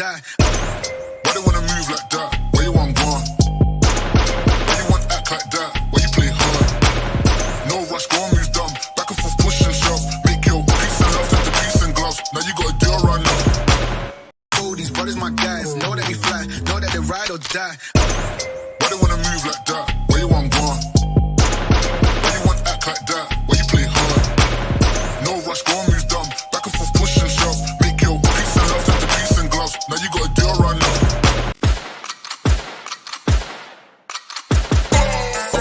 die? Why they wanna move like that? Where you want gone? Why you want act like that? Why you play hard? No rush, go and move dumb. Back and forth, push and shove. Make your peace and love turn to peace and gloves. Now you gotta do a run now. Oh, these brothers my guys. Know that they fly, know that they ride or die. Why they wanna move like that? Where you want gone? Why you want act like that? Why you play hard? No rush, go and move dumb. Back and forth, push and shove. Make your peace and love turn to peace and gloves. Now you gotta do a run now.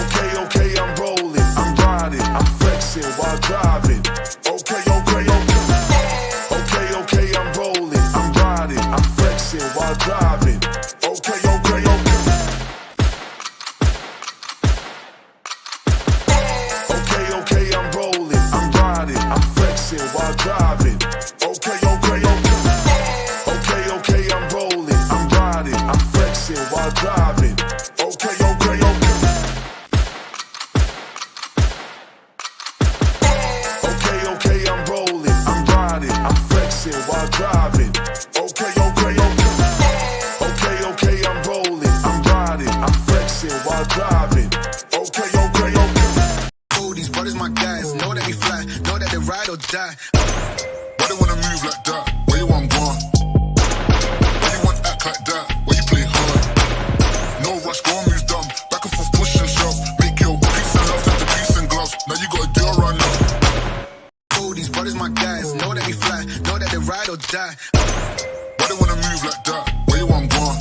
Okay, I'm rolling, I'm riding, I'm flexing while driving. Okay, I'm rolling, I'm riding, I'm flexing while driving. Okay, I'm rolling, I'm riding, I'm flexing while driving. Okay, I'm rolling, I'm riding, I'm flexing while driving. Okay, I'm rolling, I'm riding, I'm flexing while driving. Okay, I'm rolling, I'm riding, I'm flexing while driving. Okay. Oh, these brothers my guys. Know that they fly, know that they ride or die. Why they wanna move like that? Where you want gone? Why you want act like that? Why you play hard? No rush, go and move dumb. Back and forth, push and shove. Make your peace and love turn to peace and gloves. Now you gotta do a run now. Oh, these brothers my guys. Know that they fly, know that they ride or die. Why they wanna move like that? Where you want gone?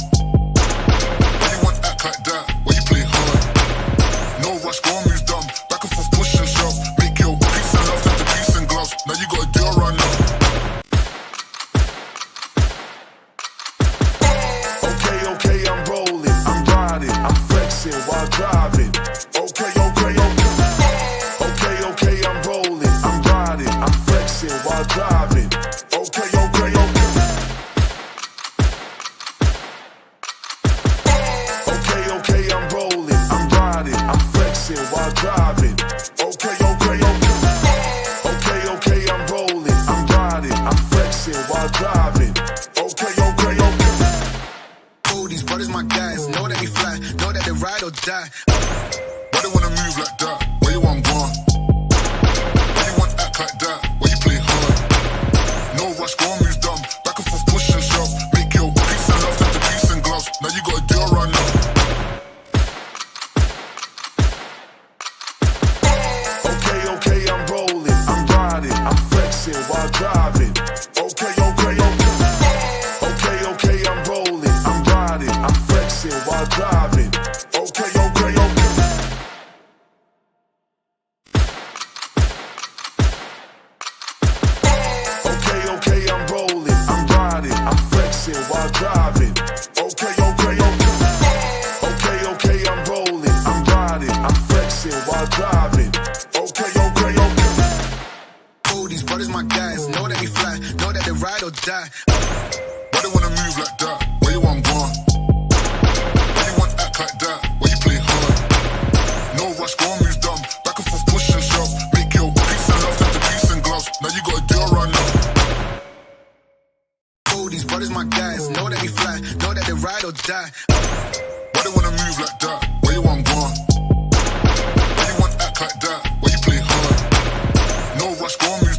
Why you want act like that? Why you play hard? No rush, go and move dumb. Back and forth, push and shove. Make your peace and love turn to peace and gloves. Now you gotta do a run now. Okay, I'm rolling, I'm riding, I'm flexing while driving. Okay, I'm rolling, I'm riding, I'm flexing while driving. Okay, I'm rolling, I'm riding, I'm flexing while driving. Okay, I'm rolling, I'm riding, I'm flexing while driving. Okay. Oh, these brothers my guys. Know that they fly, know that they ride or die. Why they wanna move like that? Where you want gone? Why you want act like that? Why you play hard? No rush, go and move dumb. Back and forth, push and shove. Make your peace and love turn to peace and gloves. Now you gotta do a run now. Okay, I'm rolling, I'm riding, I'm flexing while driving. Okay, I'm rolling, I'm riding, I'm flexing while driving. Okay. I'm rolling, I'm riding, I'm flexing while driving. Okay, I'm rolling, I'm riding, I'm flexing while driving. Okay. Oh, these brothers my guys. Know that they fly, know that they ride or die. Why they wanna move like that? Where you want gone? Why you want act like that? Why you play hard? No rush, go and move dumb. Back and forth, push and shove. Make your peace and love turn to peace and gloves. Now you gotta do a run now. Oh, these brothers my guys. Know that they fly, know that they ride or die. Why they wanna move like that? Where you want gone? Why you want act like that? Why you play hard? No rush, go and move